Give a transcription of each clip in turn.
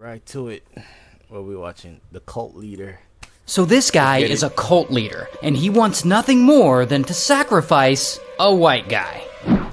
Right to it. What are we watching? The Cult Leader. So this guy is a cult leader, and he wants nothing more than to sacrifice a white guy.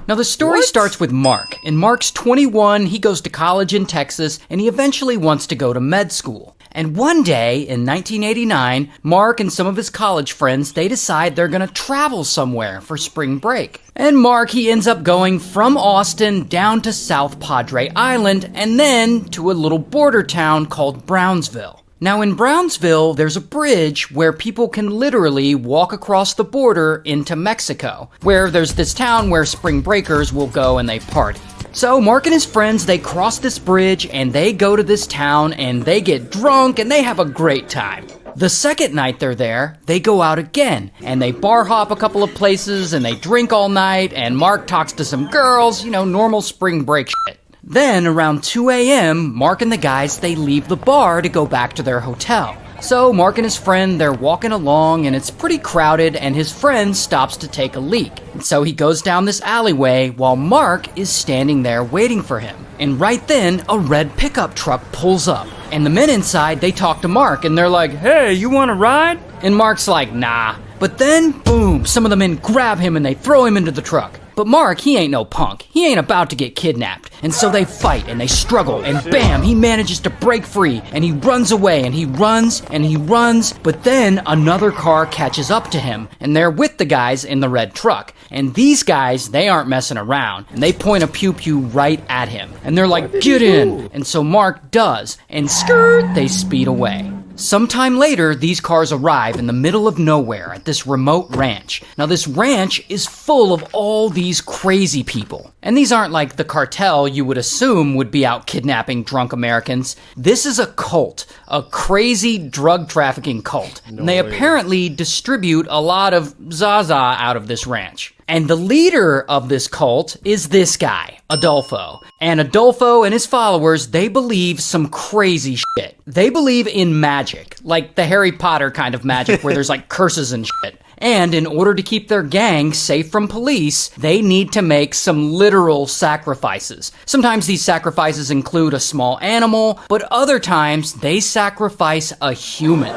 Now the story starts with Mark, and Mark's 21, he goes to college in Texas, and he eventually wants to go to med school. And one day, in 1989, Mark and some of his college friends, they decide they're gonna travel somewhere for spring break. And Mark, he ends up going from Austin down to South Padre Island, and then to a little border town called Brownsville. Now in Brownsville, there's a bridge where people can literally walk across the border into Mexico, where there's this town where spring breakers will go and they party. So Mark and his friends, they cross this bridge and they go to this town and they get drunk and they have a great time. The second night they're there, they go out again and they bar hop a couple of places and they drink all night and Mark talks to some girls, normal spring break shit. Then, around 2 a.m., Mark and the guys, they leave the bar to go back to their hotel. So Mark and his friend, they're walking along and it's pretty crowded and his friend stops to take a leak. And so he goes down this alleyway while Mark is standing there waiting for him. And right then, a red pickup truck pulls up. And the men inside, they talk to Mark and they're like, "Hey, you want to ride?" And Mark's like, "Nah." But then, boom, some of the men grab him and they throw him into the truck. But Mark, he ain't no punk. He ain't about to get kidnapped. And so they fight and they struggle and bam, he manages to break free and he runs away and he runs and he runs. But then another car catches up to him and they're with the guys in the red truck. And these guys, they aren't messing around and they point a pew-pew right at him. And they're like, "Get in." And so Mark does and skirt, they speed away. Sometime later, these cars arrive in the middle of nowhere at this remote ranch. Now this ranch is full of all these crazy people. And these aren't like the cartel you would assume would be out kidnapping drunk Americans. This is a cult, a crazy drug trafficking cult. And they apparently distribute a lot of Zaza out of this ranch. And the leader of this cult is this guy, Adolfo. And Adolfo and his followers, they believe some crazy shit. They believe in magic, like the Harry Potter kind of magic where there's like curses and shit. And in order to keep their gang safe from police, they need to make some literal sacrifices. Sometimes these sacrifices include a small animal, but other times they sacrifice a human.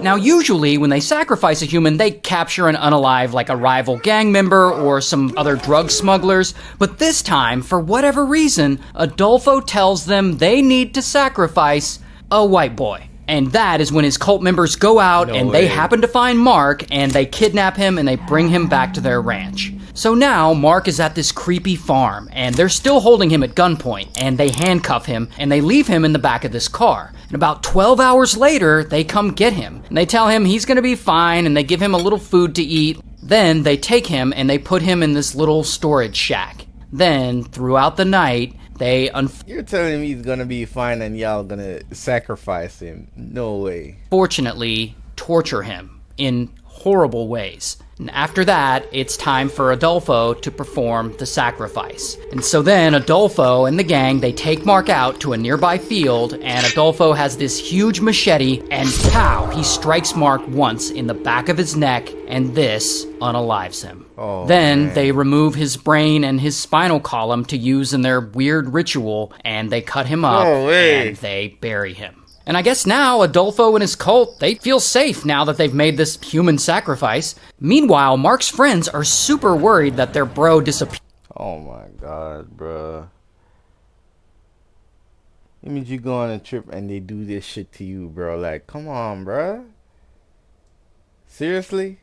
Now usually when they sacrifice a human, they capture an unalive like a rival gang member or some other drug smugglers. But this time, for whatever reason, Adolfo tells them they need to sacrifice a white boy. And that is when his cult members go out they happen to find Mark and they kidnap him and they bring him back to their ranch. So now Mark is at this creepy farm and they're still holding him at gunpoint and they handcuff him and they leave him in the back of this car. And about 12 hours later, they come get him and they tell him he's gonna be fine and they give him a little food to eat. Then they take him and they put him in this little storage shack. Then throughout the night, You're telling me he's gonna be fine and y'all gonna sacrifice him? No way. Fortunately, torture him in horrible ways. And after that, it's time for Adolfo to perform the sacrifice. And so then Adolfo and the gang, they take Mark out to a nearby field, and Adolfo has this huge machete, and pow, he strikes Mark once in the back of his neck, and this unalives him. Then they remove his brain and his spinal column to use in their weird ritual, and they cut him up, and they bury him. And I guess now Adolfo and his cult, they feel safe now that they've made this human sacrifice. Meanwhile, Mark's friends are super worried that their bro disappeared. Oh my god, bruh. It means you go on a trip and they do this shit to you, bro. Like, come on, bruh. Seriously?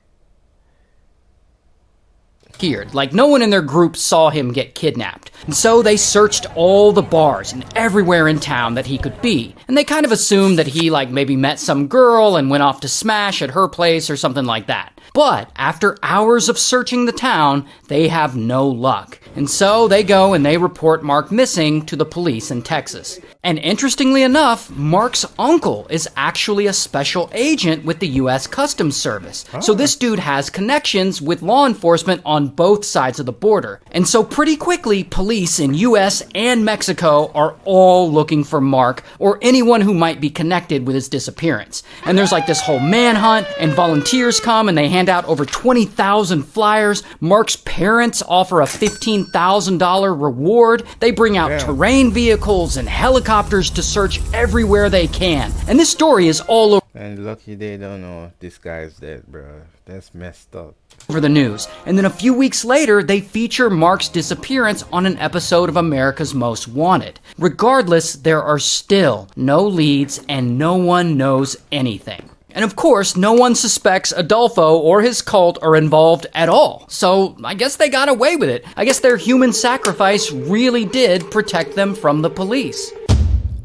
Like no one in their group saw him get kidnapped. And so they searched all the bars and everywhere in town that he could be. And they kind of assumed that he maybe met some girl and went off to smash at her place or something like that. But after hours of searching the town, they have no luck. And so they go and they report Mark missing to the police in Texas. And interestingly enough, Mark's uncle is actually a special agent with the U.S. Customs Service. So this dude has connections with law enforcement on both sides of the border. And so pretty quickly, police in U.S. and Mexico are all looking for Mark or anyone who might be connected with his disappearance. And there's this whole manhunt, and volunteers come and they hand out over 20,000 flyers. Mark's parents offer a $15 $15,000 reward. They bring out terrain vehicles and helicopters to search everywhere they can. And this story is all over. And lucky they don't know this guy's dead, bro. That's messed up. For the news. And then a few weeks later, they feature Mark's disappearance on an episode of America's Most Wanted. Regardless, there are still no leads and no one knows anything. And of course, no one suspects Adolfo or his cult are involved at all. So I guess they got away with it. I guess their human sacrifice really did protect them from the police.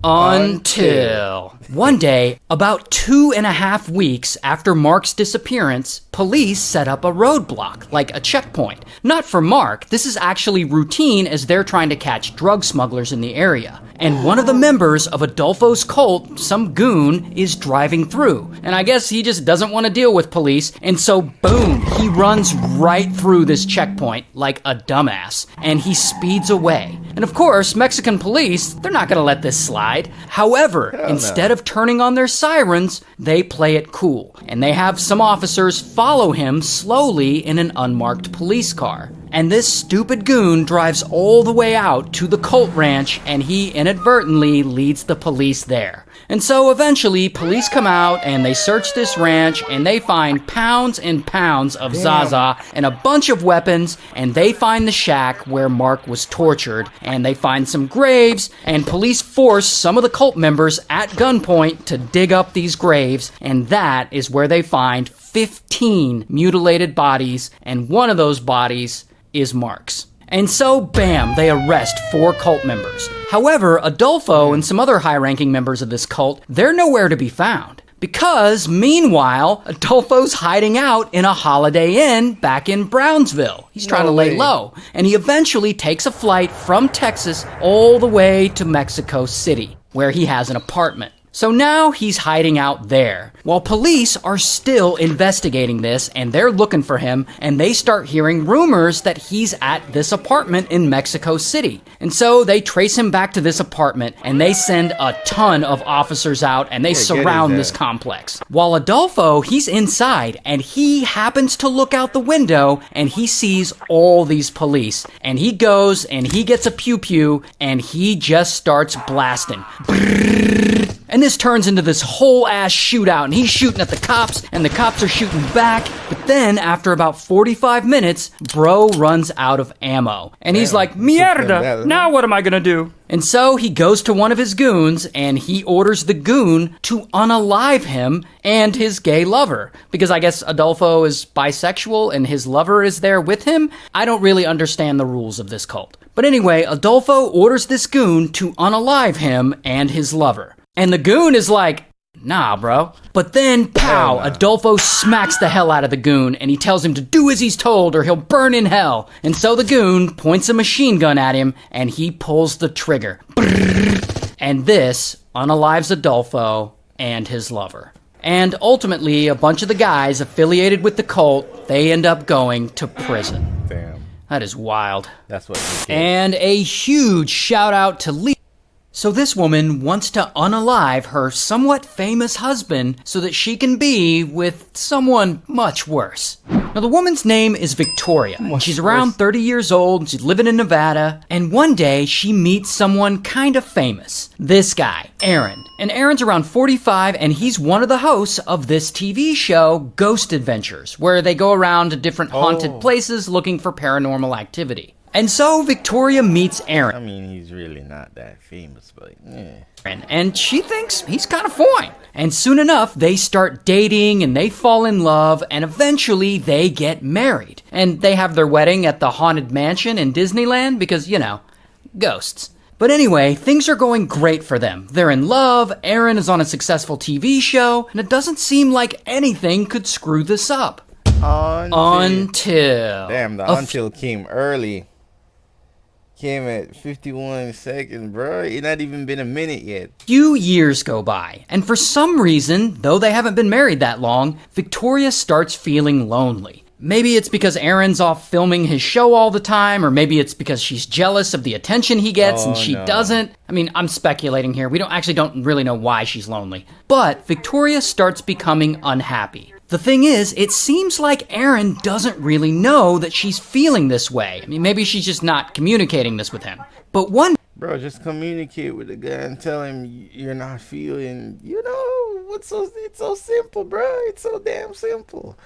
Until one day, about 2.5 weeks after Mark's disappearance, police set up a roadblock, like a checkpoint. Not for Mark, this is actually routine as they're trying to catch drug smugglers in the area. And one of the members of Adolfo's cult, some goon, is driving through. And I guess he just doesn't want to deal with police, and so boom, he runs right through this checkpoint like a dumbass, and he speeds away. And of course, Mexican police, they're not gonna let this slide. However, instead of turning on their sirens, they play it cool. And they have some officers follow him slowly in an unmarked police car. And this stupid goon drives all the way out to the cult ranch, and he inadvertently leads the police there. And so eventually, police come out and they search this ranch and they find pounds and pounds of Zaza and a bunch of weapons, and they find the shack where Mark was tortured, and they find some graves, and police force some of the cult members at gunpoint to dig up these graves, and that is where they find 15 mutilated bodies, and one of those bodies is Mark's. And so, bam, they arrest 4 cult members. However, Adolfo and some other high-ranking members of this cult, they're nowhere to be found. Because, meanwhile, Adolfo's hiding out in a Holiday Inn back in Brownsville. He's trying to lay low. And he eventually takes a flight from Texas all the way to Mexico City, where he has an apartment. So now he's hiding out there, while police are still investigating this, and they're looking for him, and they start hearing rumors that he's at this apartment in Mexico City. And so they trace him back to this apartment, and they send a ton of officers out, and they surround this complex. While Adolfo, he's inside, and he happens to look out the window, and he sees all these police. And he goes, and he gets a pew-pew, and he just starts blasting. And this turns into this whole ass shootout, and he's shooting at the cops, and the cops are shooting back. But then, after about 45 minutes, bro runs out of ammo. And he's like, mierda, now what am I gonna do? And so he goes to one of his goons, and he orders the goon to unalive him and his gay lover. Because I guess Adolfo is bisexual, and his lover is there with him. I don't really understand the rules of this cult. But anyway, Adolfo orders this goon to unalive him and his lover. And the goon is like, nah, bro. But then, pow, Adolfo smacks the hell out of the goon, and he tells him to do as he's told or he'll burn in hell. And so the goon points a machine gun at him, and he pulls the trigger. And this unalives Adolfo and his lover. And ultimately, a bunch of the guys affiliated with the cult, they end up going to prison. Damn. That is wild. That's what you did. And a huge shout out to Lee. So this woman wants to unalive her somewhat famous husband so that she can be with someone much worse. Now the woman's name is Victoria. She's around 30 years old, and she's living in Nevada, and one day she meets someone kind of famous. This guy, Aaron. And Aaron's around 45, and he's one of the hosts of this TV show, Ghost Adventures, where they go around to different haunted places looking for paranormal activity. And so Victoria meets Aaron. I mean, he's really not that famous, but yeah. And she thinks he's kind of fine. And soon enough, they start dating and they fall in love, and eventually they get married. And they have their wedding at the Haunted Mansion in Disneyland because, you know, ghosts. But anyway, things are going great for them. They're in love, Aaron is on a successful TV show, and it doesn't seem like anything could screw this up. Until... Damn, the until came early. Came at 51 seconds, bro. It's not even been a minute yet. Few years go by, and for some reason, though they haven't been married that long, Victoria starts feeling lonely. Maybe it's because Aaron's off filming his show all the time, or maybe it's because she's jealous of the attention he gets and she doesn't. I mean, I'm speculating here. We don't really know why she's lonely. But Victoria starts becoming unhappy. The thing is, it seems like Aaron doesn't really know that she's feeling this way. I mean, maybe she's just not communicating this with him. But one Bro, just communicate with the guy and tell him you're not feeling. You know, it's so simple, bro. It's so damn simple.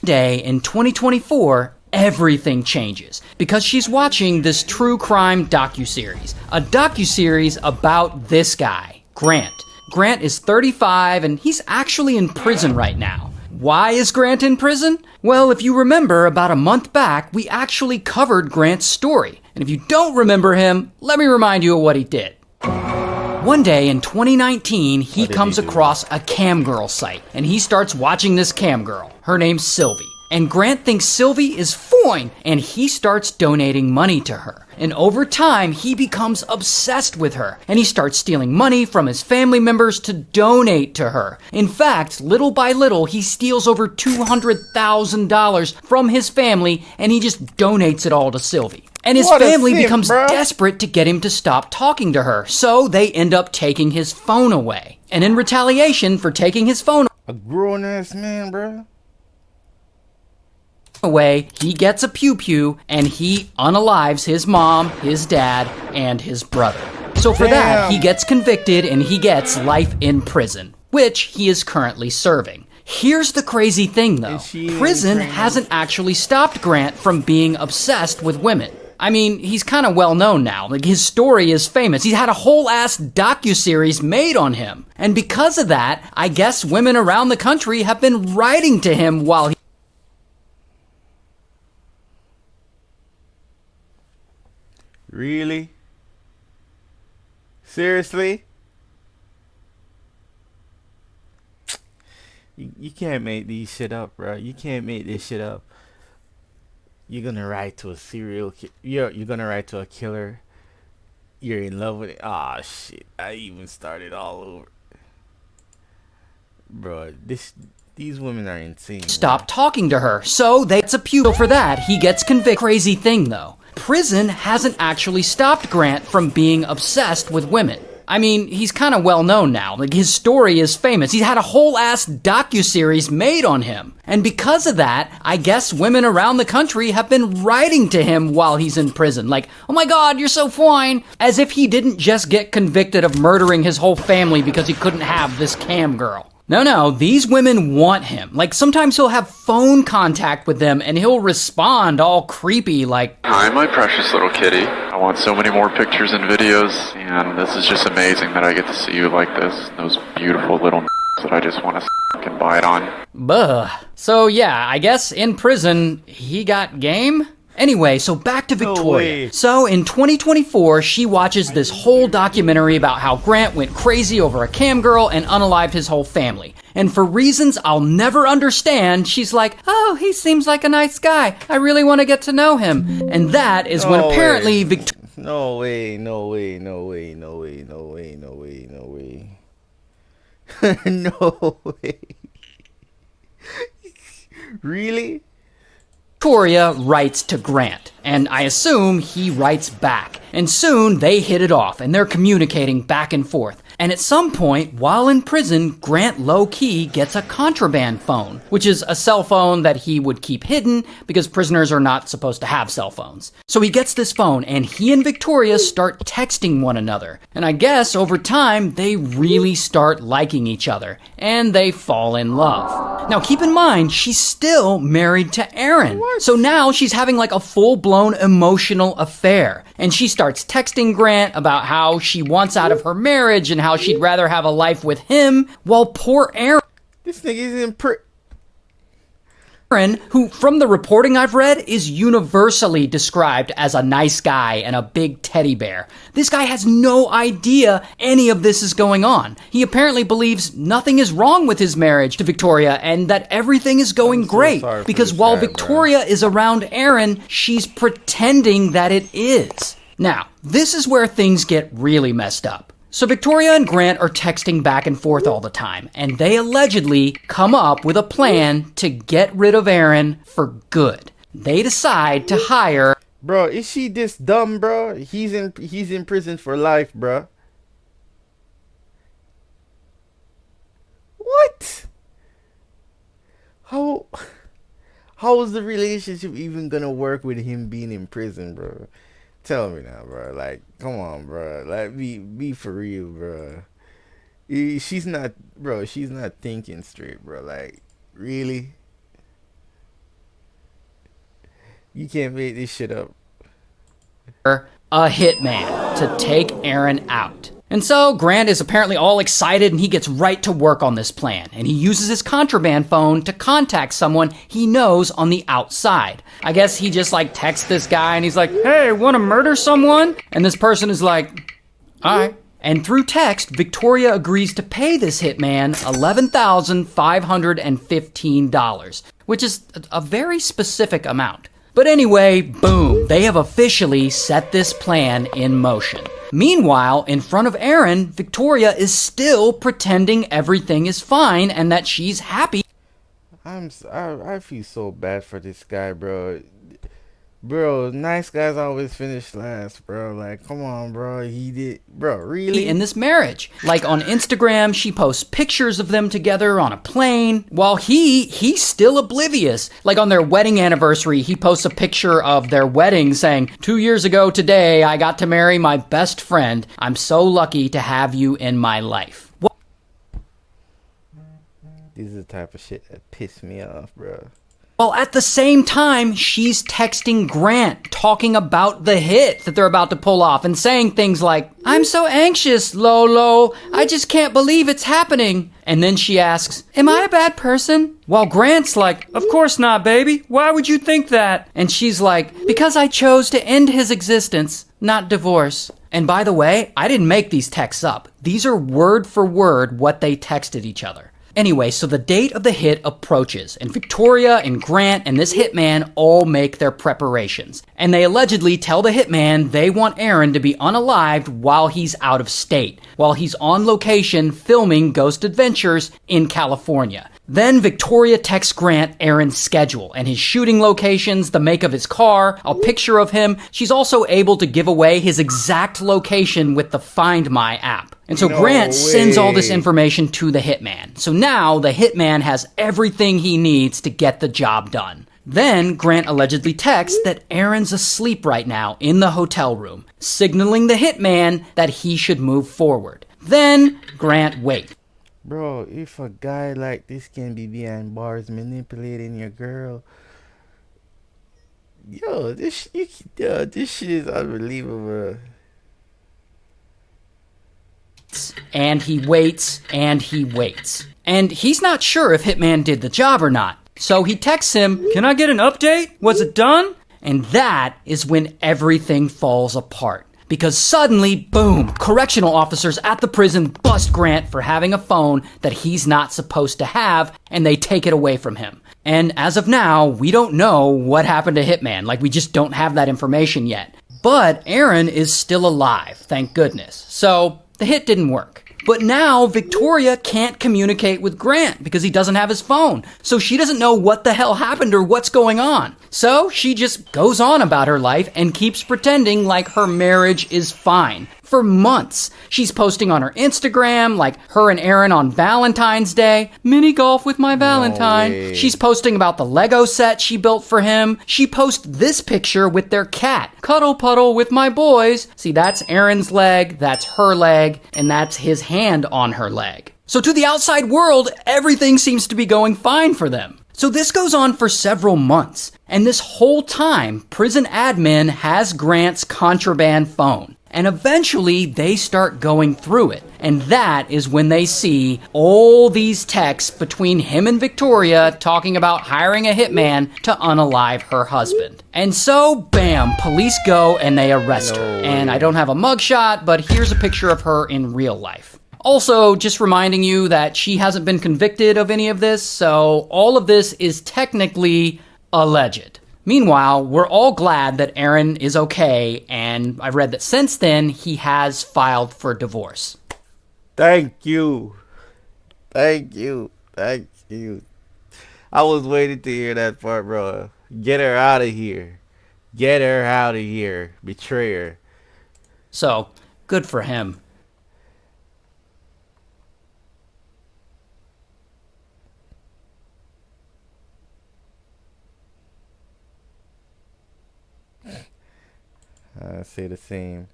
day in 2024, everything changes because she's watching this true crime docuseries. A docuseries about this guy, Grant. Grant is 35 and he's actually in prison right now. Why is Grant in prison? Well, if you remember, about a month back, we actually covered Grant's story. And if you don't remember him, let me remind you of what he did. One day in 2019, he comes across a cam girl site, and he starts watching this cam girl. Her name's Sylvie. And Grant thinks Sylvie is fine, and he starts donating money to her. And over time, he becomes obsessed with her, and he starts stealing money from his family members to donate to her. In fact, little by little, he steals over $200,000 from his family, and he just donates it all to Sylvie. And his family becomes desperate to get him to stop talking to her, so they end up taking his phone away. And in retaliation for taking his phone A grown-ass man, bro. away, he gets a pew-pew, and he unalives his mom, his dad, and his brother. So for that, he gets convicted and he gets life in prison, which he is currently serving. Here's the crazy thing, though. Prison hasn't actually stopped Grant from being obsessed with women. I mean, he's kind of well known now. Like, his story is famous. He's had a whole ass docuseries made on him. And because of that, I guess women around the country have been writing to him while he... Really? Seriously? You can't make these shit up, bro. You can't make this shit up. You're gonna write to a serial you're gonna write to a killer. You're in love with it. Ah, shit. I even started all over. Bro, these women are insane. Stop talking to her. So it's a pew. For that, he gets convicted. Crazy thing, though. Prison hasn't actually stopped Grant from being obsessed with women. I mean, he's kind of well known now. Like, his story is famous. He's had a whole ass docuseries made on him. And because of that, I guess women around the country have been writing to him while he's in prison. Like, oh my god, you're so fine. As if he didn't just get convicted of murdering his whole family because he couldn't have this cam girl. No, these women want him. Like, sometimes he'll have phone contact with them and he'll respond all creepy like, "Hi, my precious little kitty. I want so many more pictures and videos, and this is just amazing that I get to see you like this. Those beautiful little that I just want to fucking bite on." Buh. So yeah, I guess in prison, he got game? Anyway, so back to Victoria. So in 2024, she watches this whole documentary about how Grant went crazy over a cam girl and unalived his whole family. And for reasons I'll never understand, she's like, oh, he seems like a nice guy. I really want to get to know him. And that is when apparently Victoria... No way. No way. Really? Victoria writes to Grant, and I assume he writes back. And soon they hit it off, and they're communicating back and forth. And at some point, while in prison, Grant low-key gets a contraband phone, which is a cell phone that he would keep hidden because prisoners are not supposed to have cell phones. So he gets this phone, and he and Victoria start texting one another. And I guess over time, they really start liking each other, and they fall in love. Now keep in mind, she's still married to Aaron. So now she's having like a full-blown emotional affair. And she starts texting Grant about how she wants out of her marriage and how she'd rather have a life with him, while poor Aaron... This nigga's in Aaron, who, from the reporting I've read, is universally described as a nice guy and a big teddy bear. This guy has no idea any of this is going on. He apparently believes nothing is wrong with his marriage to Victoria and that everything is going great. Because while Victoria is around Aaron, she's pretending that it is. Now, this is where things get really messed up. So Victoria and Grant are texting back and forth all the time, and they allegedly come up with a plan to get rid of Aaron for good. They decide to hire... Bro, is she this dumb, bro? He's in prison for life, bro. What? How is the relationship even gonna work with him being in prison, bro? Tell me now, bro. Like, come on, bro. Like, be for real, bro. She's not, bro. She's not thinking straight, bro. Like, really? You can't make this shit up. A hitman to take Aaron out. And so Grant is apparently all excited and he gets right to work on this plan. And he uses his contraband phone to contact someone he knows on the outside. I guess he just like texts this guy and he's like, hey, wanna murder someone? And this person is like, all right. And through text, Victoria agrees to pay this hitman $11,515, which is a very specific amount. But anyway, boom, they have officially set this plan in motion. Meanwhile, in front of Aaron, Victoria is still pretending everything is fine and that she's happy. I feel so bad for this guy, bro. Bro, nice guys always finish last, bro. Like, come on, bro. He did, bro. Really? In this marriage. Like on Instagram, she posts pictures of them together on a plane, while he's still oblivious. Like on their wedding anniversary, he posts a picture of their wedding saying, 2 years ago today, I got to marry my best friend. I'm so lucky to have you in my life. This is the type of shit that pissed me off, bro. Well, at the same time, she's texting Grant, talking about the hit that they're about to pull off and saying things like, I'm so anxious, Lolo. I just can't believe it's happening. And then she asks, am I a bad person? While Grant's like, of course not, baby. Why would you think that? And she's like, because I chose to end his existence, not divorce. And by the way, I didn't make these texts up. These are word for word what they texted each other. Anyway, so the date of the hit approaches, and Victoria and Grant and this hitman all make their preparations. And they allegedly tell the hitman they want Aaron to be unalived while he's out of state, while he's on location filming Ghost Adventures in California. Then Victoria texts Grant Aaron's schedule and his shooting locations, the make of his car, a picture of him. She's also able to give away his exact location with the Find My app. And so Grant sends all this information to the hitman. So now the hitman has everything he needs to get the job done. Then Grant allegedly texts that Aaron's asleep right now in the hotel room, signaling the hitman that he should move forward. Then Grant waits. Bro, if a guy like this can be behind bars manipulating your girl, this shit is unbelievable. And he waits, and he waits. And he's not sure if Hitman did the job or not. So he texts him, can I get an update? Was it done? And that is when everything falls apart. Because suddenly, boom, correctional officers at the prison bust Grant for having a phone that he's not supposed to have, and they take it away from him. And as of now, we don't know what happened to Hitman. Like, we just don't have that information yet. But Aaron is still alive, thank goodness. So the hit didn't work. But now Victoria can't communicate with Grant because he doesn't have his phone. So she doesn't know what the hell happened or what's going on. So she just goes on about her life and keeps pretending like her marriage is fine. For months, she's posting on her Instagram, like her and Aaron on Valentine's Day, mini golf with my Valentine. No way. She's posting about the Lego set she built for him. She posts this picture with their cat, cuddle puddle with my boys. See, that's Aaron's leg, that's her leg, and that's his hand on her leg. So to the outside world, everything seems to be going fine for them. So this goes on for several months, and this whole time, prison admin has Grant's contraband phone. And eventually, they start going through it. And that is when they see all these texts between him and Victoria talking about hiring a hitman to unalive her husband. And so, bam, police go and they arrest her. And I don't have a mugshot, but here's a picture of her in real life. Also, just reminding you that she hasn't been convicted of any of this, so all of this is technically alleged. Meanwhile, we're all glad that Aaron is okay, and I've read that since then, he has filed for divorce. Thank you. Thank you. Thank you. I was waiting to hear that part, bro. Get her out of here. Get her out of here. Betray her. So, good for him. I say the same.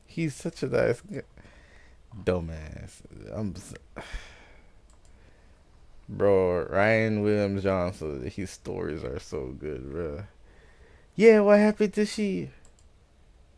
He's such a nice guy. Dumbass. Bro, Ryan Williams Johnson, his stories are so good, bro. Yeah, what happened to she?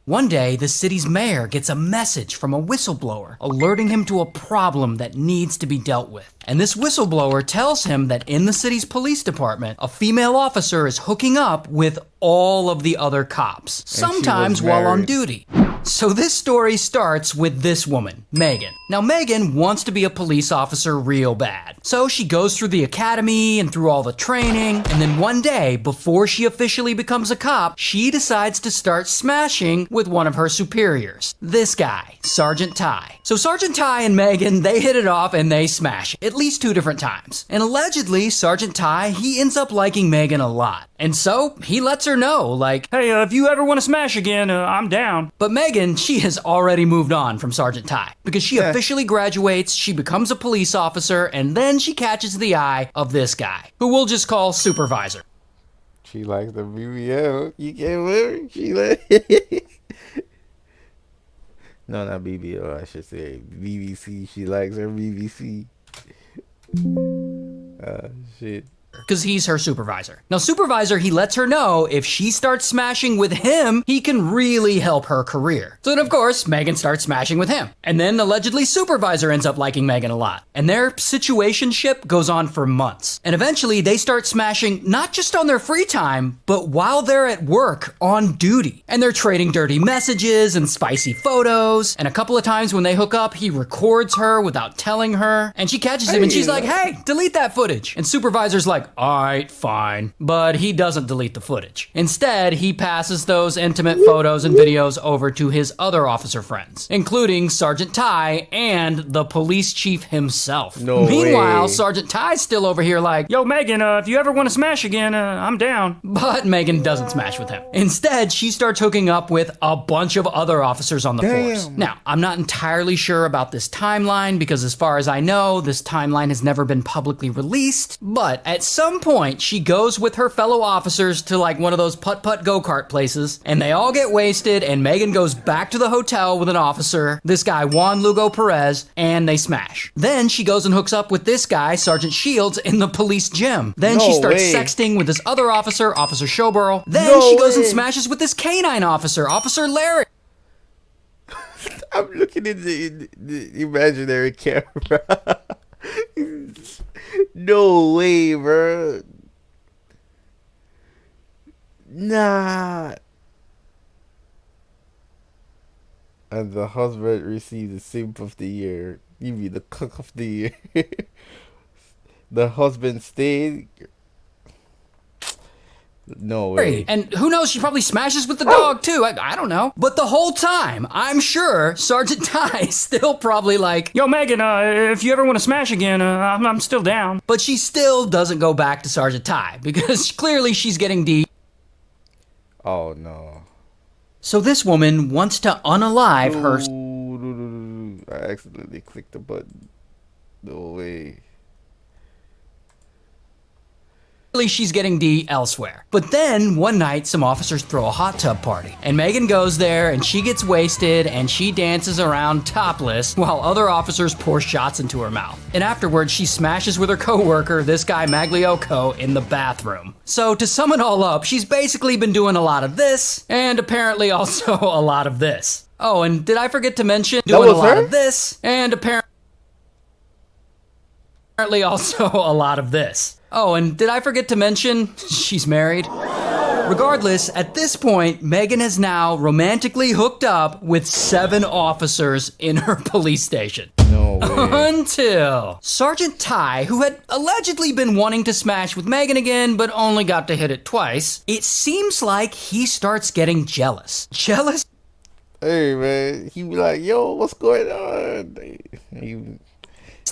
One day, the city's mayor gets a message from a whistleblower alerting him to a problem that needs to be dealt with. And this whistleblower tells him that in the city's police department, a female officer is hooking up with all of the other cops, sometimes while on duty. So this story starts with this woman, Megan. Now Megan wants to be a police officer real bad. So she goes through the academy and through all the training, and then one day, before she officially becomes a cop, she decides to start smashing with one of her superiors. This guy, Sergeant Ty. So Sergeant Ty and Megan, they hit it off and they smash, at least 2 different times. And allegedly, Sergeant Ty, he ends up liking Megan a lot. And so, he lets her know, like, hey, if you ever want to smash again, I'm down. But Megan, she has already moved on from Sergeant Ty, because she officially graduates, she becomes a police officer, and then she catches the eye of this guy, who we'll just call Supervisor. She likes the BBL. You can't wear it. She like No, not BBL, I should say BBC. She likes her BBC. Shit. Because he's her supervisor. Now, Supervisor, he lets her know if she starts smashing with him, he can really help her career. So then, of course, Megan starts smashing with him. And then, allegedly, Supervisor ends up liking Megan a lot. And their situationship goes on for months. And eventually, they start smashing not just on their free time, but while they're at work, on duty. And they're trading dirty messages and spicy photos. And a couple of times when they hook up, he records her without telling her. And she catches him and she's like, hey, delete that footage. And Supervisor's like, alright, fine. But he doesn't delete the footage. Instead, he passes those intimate photos and videos over to his other officer friends, including Sergeant Ty and the police chief himself. Meanwhile, Sergeant Ty's still over here like, yo, Megan, if you ever want to smash again, I'm down. But Megan doesn't smash with him. Instead, she starts hooking up with a bunch of other officers on the force. Now, I'm not entirely sure about this timeline because as far as I know, this timeline has never been publicly released, but at some point, she goes with her fellow officers to like one of those putt-putt go-kart places, and they all get wasted, and Megan goes back to the hotel with an officer, this guy Juan Lugo Perez, and they smash. Then she goes and hooks up with this guy, Sergeant Shields, in the police gym. Then she starts sexting with this other officer, Officer Showborough. Then she goes and smashes with this canine officer, Officer Larry. I'm looking in the imaginary camera. No way, bro. Nah. And the husband received the simp of the year. You mean the cook of the year. The husband stayed. No way. And who knows, she probably smashes with the dog too. I don't know. But the whole time, I'm sure Sergeant Ty is still probably like, yo, Megan, if you ever want to smash again, I'm still down. But she still doesn't go back to Sergeant Ty because clearly she's getting deep. Oh, no. So this woman wants to unalive her. I accidentally clicked the button. No way. She's getting D elsewhere. But then, one night, some officers throw a hot tub party. And Megan goes there, and she gets wasted, and she dances around topless, while other officers pour shots into her mouth. And afterwards, she smashes with her co-worker, this guy Magliocco, in the bathroom. So, to sum it all up, she's basically been doing a lot of this, and apparently also a lot of this. Oh, and did I forget to mention, doing a lot of this, and apparently also a lot of this. Oh, and did I forget to mention, she's married? Regardless, at this point, Megan has now romantically hooked up with 7 officers in her police station. No way. Until Sergeant Ty, who had allegedly been wanting to smash with Megan again, but only got to hit it twice, it seems like he starts getting jealous. Jealous? Hey, man. He be like, yo, what's going on?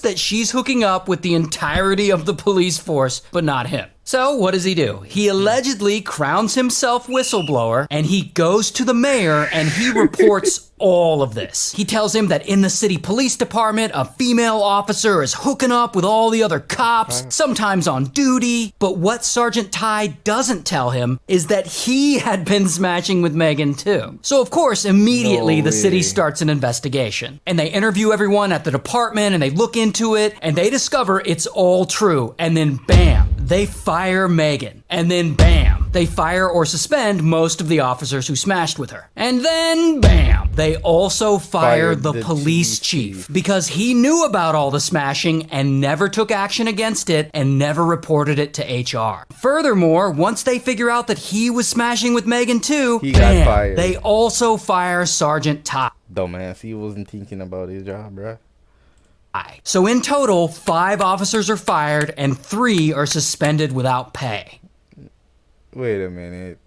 That she's hooking up with the entirety of the police force, but not him. So what does he do? He allegedly crowns himself whistleblower, and he goes to the mayor and he reports all of this. He tells him that in the city police department, a female officer is hooking up with all the other cops, sometimes on duty. But what Sergeant Ty doesn't tell him is that he had been smashing with Megan too. So of course, immediately the city starts an investigation. And they interview everyone at the department and they look into it and they discover it's all true. And then bam, they fire Megan. And then bam, they fire or suspend most of the officers who smashed with her. And then bam, they also fire the police chief because he knew about all the smashing and never took action against it and never reported it to HR. Furthermore, once they figure out that he was smashing with Megan too, He got fired. they also fire Sergeant Ty. Dumbass, he wasn't thinking about his job, bruh. So in total, 5 officers are fired and 3 are suspended without pay. Wait a minute.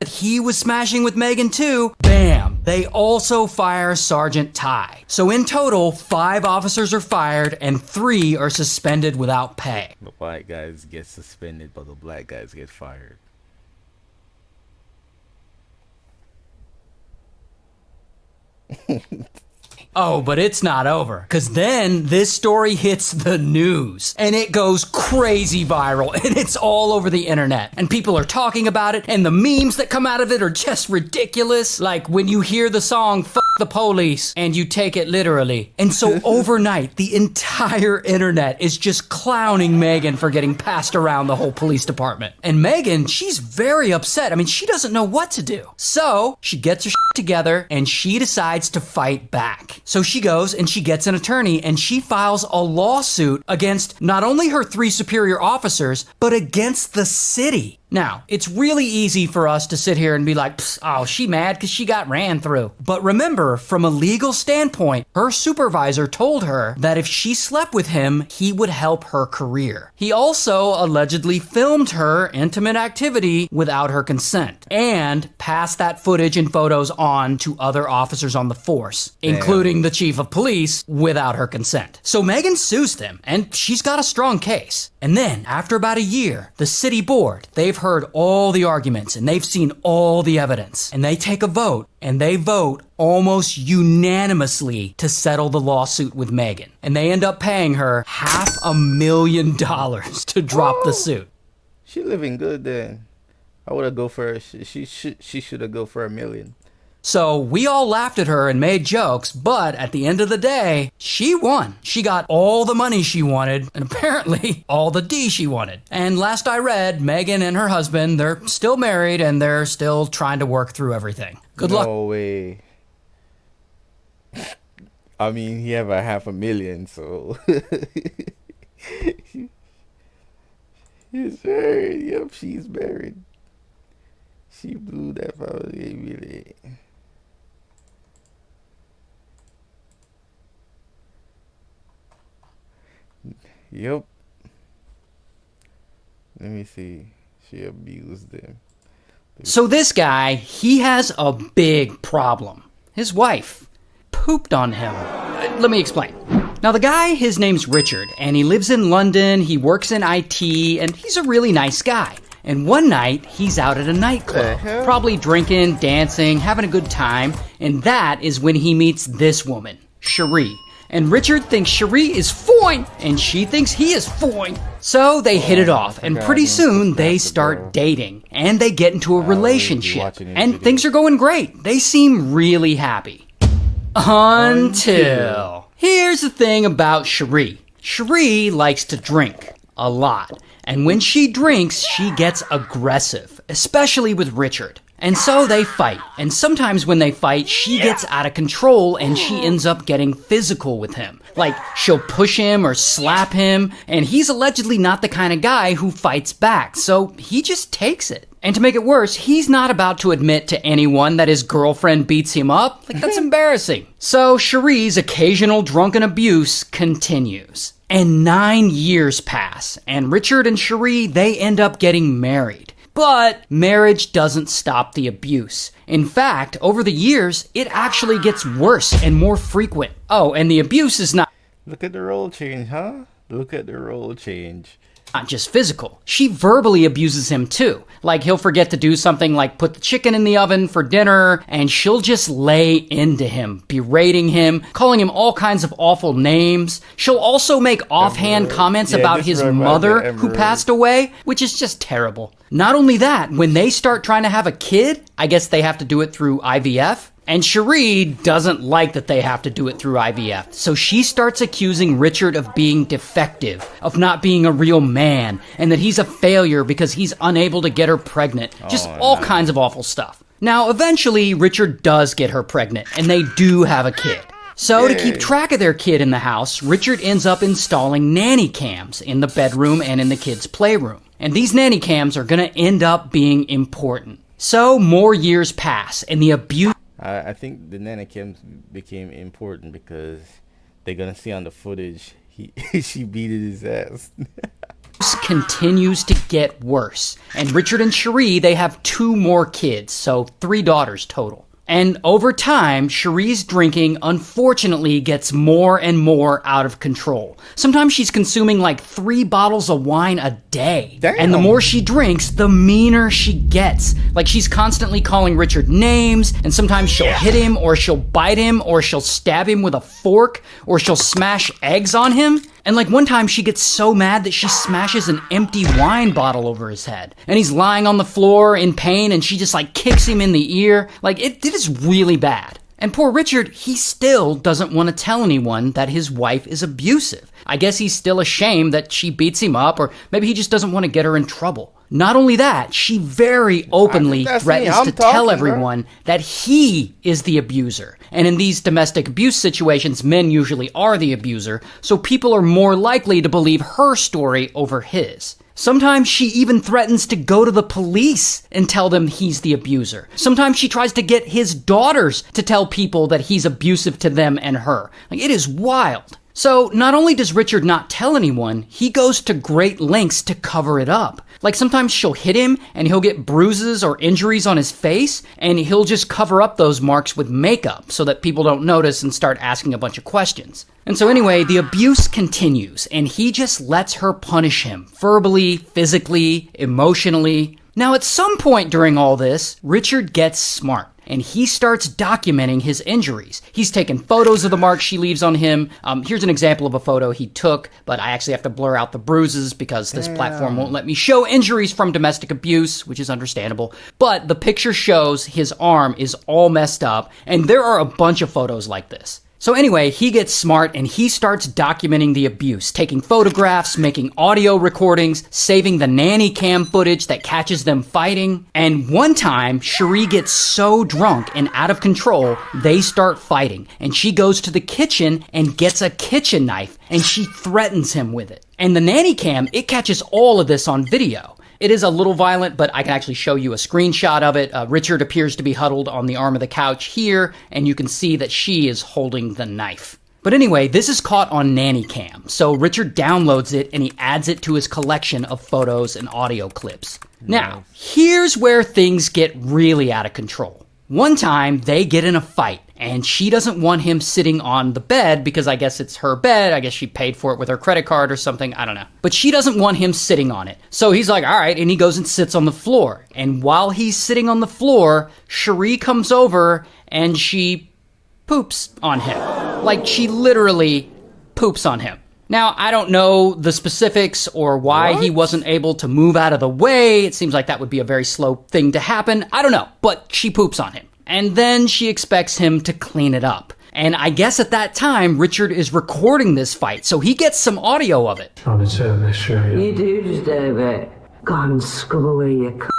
He was smashing with Megan too, bam, they also fire Sergeant Ty. So in total, 5 officers are fired and 3 are suspended without pay. The white guys get suspended, but the black guys get fired. Oh, but it's not over, because then this story hits the news, and it goes crazy viral, and it's all over the internet, and people are talking about it, and the memes that come out of it are just ridiculous, like when you hear the song "F*** the Police" and you take it literally. And so overnight, the entire internet is just clowning Megan for getting passed around the whole police department. And Megan, she's very upset. I mean, she doesn't know what to do. So she gets her shit together, and she decides to fight back. So she goes and she gets an attorney and she files a lawsuit against not only her 3 superior officers, but against the city. Now, it's really easy for us to sit here and be like, oh, she mad because she got ran through. But remember, from a legal standpoint, her supervisor told her that if she slept with him, he would help her career. He also allegedly filmed her intimate activity without her consent and passed that footage and photos on to other officers on the force, including the chief of police, without her consent. So Megan sues them, and she's got a strong case. And then, after about a year, the city board, they've heard all the arguments and they've seen all the evidence, and they take a vote, and they vote almost unanimously to settle the lawsuit with Megan. And they end up paying her $500,000 to drop the suit. She living good then. I would have go for she should have go for $1 million. So we all laughed at her and made jokes, but at the end of the day, she won. She got all the money she wanted, and apparently all the D she wanted. And last I read, Megan and her husband, they're still married and they're still trying to work through everything. Good luck. No way. I mean, he have a $500,000, so he's married. Yep, she's married. She blew that $500,000. Yep. Let me see. She abused them. So this guy, he has a big problem. His wife pooped on him. Let me explain. Now the guy, his name's Richard, and he lives in London, he works in IT, and he's a really nice guy. And one night, he's out at a nightclub, probably drinking, dancing, having a good time, and that is when he meets this woman, Cherie. And Richard thinks Cherie is fine, and she thinks he is fine. So they hit it off, and pretty soon they start dating, and they get into a relationship, and things are going great. They seem really happy. Until... Here's the thing about Cherie. Cherie likes to drink a lot, and when she drinks, she gets aggressive, especially with Richard. And so they fight, and sometimes when they fight, she gets out of control and she ends up getting physical with him. Like, she'll push him or slap him, and he's allegedly not the kind of guy who fights back, so he just takes it. And to make it worse, he's not about to admit to anyone that his girlfriend beats him up. Like, that's embarrassing. So Cherie's occasional drunken abuse continues. And 9 years pass, and Richard and Cherie, they end up getting married. But marriage doesn't stop the abuse. In fact, over the years, it actually gets worse and more frequent. Oh, and the abuse is not... Look at the role change, huh? Look at the role change. not just physical. She verbally abuses him too. Like he'll forget to do something like put the chicken in the oven for dinner, and she'll just lay into him, berating him, calling him all kinds of awful names. She'll also make offhand comments about his mother who passed away, which is just terrible. Not only that, when they start trying to have a kid, I guess they have to do it through IVF. And Cherie doesn't like that they have to do it through IVF. So she starts accusing Richard of being defective, of not being a real man, and that he's a failure because he's unable to get her pregnant. Just all kinds of awful stuff. Now, eventually, Richard does get her pregnant, and they do have a kid. So to keep track of their kid in the house, Richard ends up installing nanny cams in the bedroom and in the kids' playroom. And these nanny cams are going to end up being important. So more years pass, and the abuse... I think the nanny cams became important because they're gonna see on the footage she beat his ass. continues to get worse. And Richard and Cherie, they have 2 more kids, so 3 daughters total. And over time, Cherie's drinking, unfortunately, gets more and more out of control. Sometimes she's consuming like 3 bottles of wine a day. Damn. And the more she drinks, the meaner she gets. Like she's constantly calling Richard names, and sometimes she'll hit him, or she'll bite him, or she'll stab him with a fork, or she'll smash eggs on him. And like one time she gets so mad that she smashes an empty wine bottle over his head. And he's lying on the floor in pain, and she just like kicks him in the ear. Like it is really bad. And poor Richard, he still doesn't want to tell anyone that his wife is abusive. I guess he's still ashamed that she beats him up, or maybe he just doesn't want to get her in trouble. Not only that, she very openly threatens to tell everyone that he is the abuser. And in these domestic abuse situations, men usually are the abuser, so people are more likely to believe her story over his. Sometimes she even threatens to go to the police and tell them he's the abuser. Sometimes she tries to get his daughters to tell people that he's abusive to them and her. Like, it is wild. So not only does Richard not tell anyone, he goes to great lengths to cover it up. Like sometimes she'll hit him and he'll get bruises or injuries on his face, and he'll just cover up those marks with makeup so that people don't notice and start asking a bunch of questions. And so anyway, the abuse continues, and he just lets her punish him verbally, physically, emotionally. Now at some point during all this, Richard gets smart. And he starts documenting his injuries. He's taken photos of the marks she leaves on him. Here's an example of a photo he took, but I actually have to blur out the bruises because this platform won't let me show injuries from domestic abuse, which is understandable. But the picture shows his arm is all messed up, and there are a bunch of photos like this. So anyway, he gets smart and he starts documenting the abuse, taking photographs, making audio recordings, saving the nanny cam footage that catches them fighting. And one time, Cherie gets so drunk and out of control, they start fighting. And she goes to the kitchen and gets a kitchen knife, and she threatens him with it. And the nanny cam, it catches all of this on video. It is a little violent, but I can actually show you a screenshot of it. Richard appears to be huddled on the arm of the couch here, and you can see that she is holding the knife. But anyway, this is caught on Nanny Cam, so Richard downloads it and he adds it to his collection of photos and audio clips. Now, here's where things get really out of control. One time, they get in a fight, and she doesn't want him sitting on the bed because I guess it's her bed. I guess she paid for it with her credit card or something. I don't know. But she doesn't want him sitting on it. So he's like, all right, and he goes and sits on the floor. And while he's sitting on the floor, Cherie comes over and she poops on him. Like, she literally poops on him. Now, I don't know the specifics or why he wasn't able to move out of the way. It seems like that would be a very slow thing to happen. I don't know, but she poops on him. And then she expects him to clean it up. And I guess at that time, Richard is recording this fight, so he gets some audio of it. You do deserve it. Go and scrub away your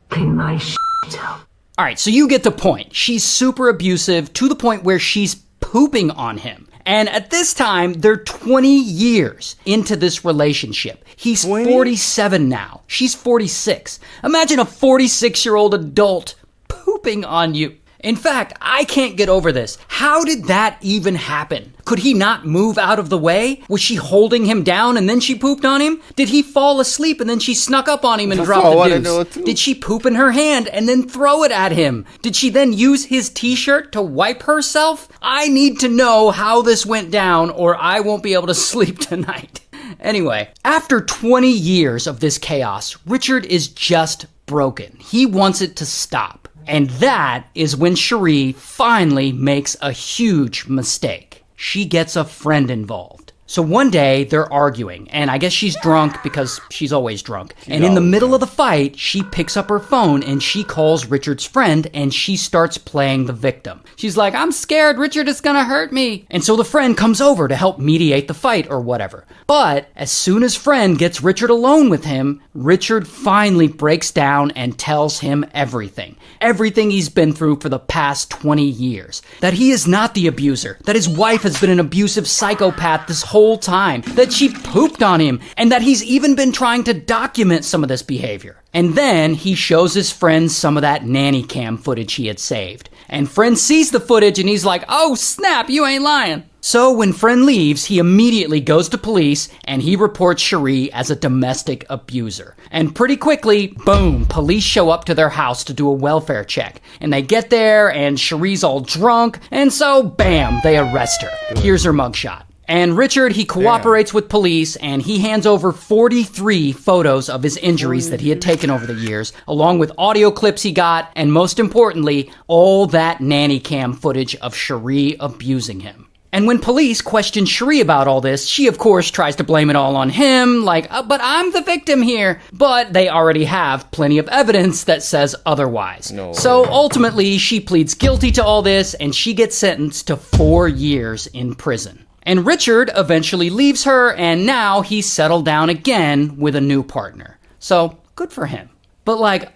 clean my shit up. Alright, so you get the point. She's super abusive to the point where she's pooping on him. And at this time, they're 20 years into this relationship. He's 47 now. She's 46. Imagine a 46-year-old adult pooping on you. In fact, I can't get over this. How did that even happen? Could he not move out of the way? Was she holding him down and then she pooped on him? Did he fall asleep and then she snuck up on him and dropped the deuce? Did she poop in her hand and then throw it at him? Did she then use his t-shirt to wipe herself? I need to know how this went down or I won't be able to sleep tonight. Anyway, after 20 years of this chaos, Richard is just broken. He wants it to stop. And that is when Cherie finally makes a huge mistake. She gets a friend involved. So one day, they're arguing, and I guess she's drunk because she's always drunk. And in the middle of the fight, she picks up her phone and she calls Richard's friend and she starts playing the victim. She's like, I'm scared, Richard is gonna hurt me. And so the friend comes over to help mediate the fight or whatever. But as soon as friend gets Richard alone with him, Richard finally breaks down and tells him everything. Everything he's been through for the past 20 years. That he is not the abuser. That his wife has been an abusive psychopath this whole time, that she pooped on him, and that he's even been trying to document some of this behavior. And then he shows his friends some of that nanny cam footage he had saved. And friend sees the footage and he's like, oh snap, you ain't lying. So when friend leaves, he immediately goes to police and he reports Cherie as a domestic abuser. And pretty quickly, boom, police show up to their house to do a welfare check. And they get there and Cherie's all drunk, and so bam, they arrest her. Here's her mugshot. And Richard, he cooperates with police, and he hands over 43 photos of his injuries that he had taken over the years, along with audio clips he got, and most importantly, all that nanny cam footage of Cherie abusing him. And when police question Cherie about all this, she of course tries to blame it all on him, like, but I'm the victim here. But they already have plenty of evidence that says otherwise. So ultimately, she pleads guilty to all this, and she gets sentenced to 4 years in prison. And Richard eventually leaves her, and now he's settled down again with a new partner. So, good for him. But like,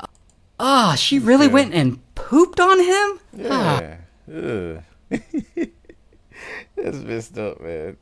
she really went and pooped on him? Yeah. Ugh. That's messed up, man.